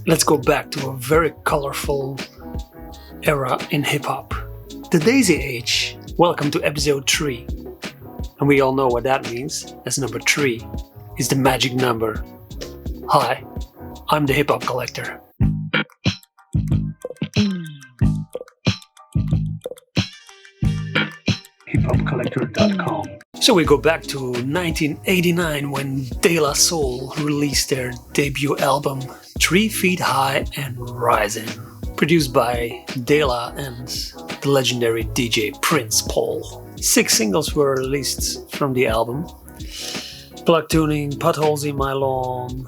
Let's go back to a very colorful era in hip-hop. The Daisy Age. Welcome to episode 3. And we all know what that means, as number 3 is the magic number. Hi, I'm the Hip Hop Collector. hiphopcollector.com. So we go back to 1989 when De La Soul released their debut album 3 Feet High and Rising, produced by De La and the legendary DJ Prince Paul. 6 singles were released from the album: Plug Tuning, Potholes in My Lawn,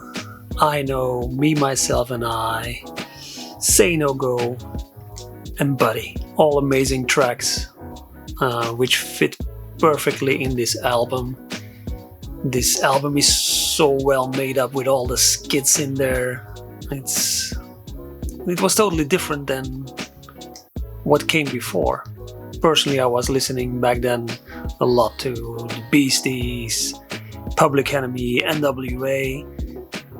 I Know, Me, Myself and I, Say No Go, and Buddy. All amazing tracks which fit perfectly in this album. This album is so well made up with all the skits in there. It was totally different than what came before. Personally, I was listening back then a lot to the Beasties, Public Enemy, NWA,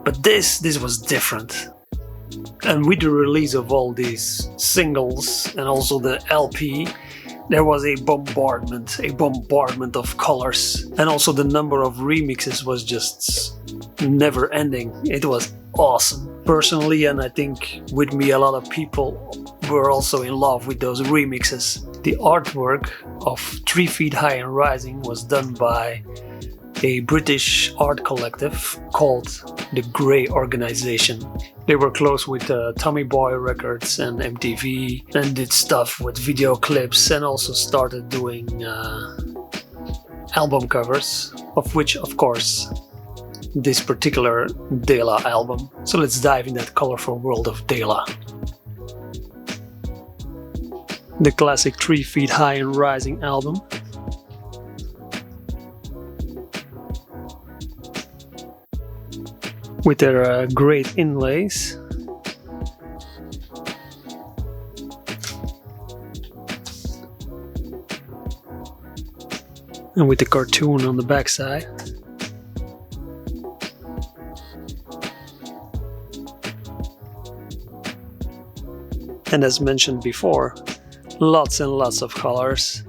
but this was different. And with the release of all these singles and also the LP, there was a bombardment of colors, and also the number of remixes was just never ending. It was awesome. Personally, and I think with me a lot of people were also in love with those remixes. The artwork of 3 Feet High and Rising was done by a British art collective called the Grey Organization. They were close with Tommy Boy Records and MTV and did stuff with video clips, and also started doing album covers, of which of course this particular De La album. So let's dive in that colorful world of De La. The classic 3 Feet High and Rising album. With their great inlays. And with the cartoon on the backside. And as mentioned before, lots and lots of colors.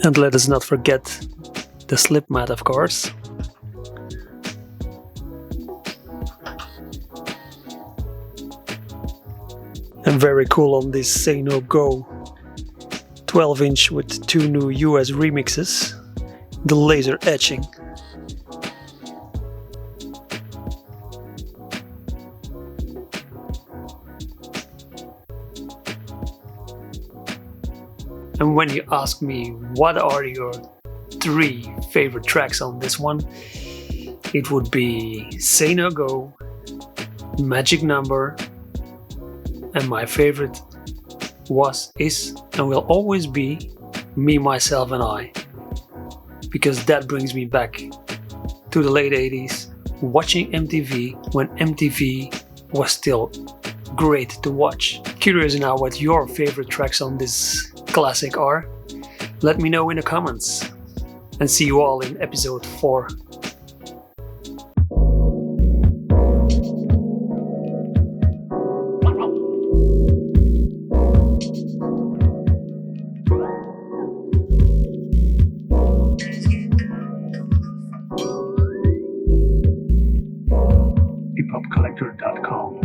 And let us not forget the slip mat, of course. And very cool on this Say No Go 12-inch with 2 new US remixes, the laser etching. And when you ask me what are your 3 favorite tracks on this one, it would be Say No Go, Magic Number, and my favorite is, and will always be Me, Myself and I. Because that brings me back to the late 80s, watching MTV when MTV was still great to watch. Curious now what your favorite tracks on this classic are? Let me know in the comments. And see you all in episode 4. hiphopcollector.com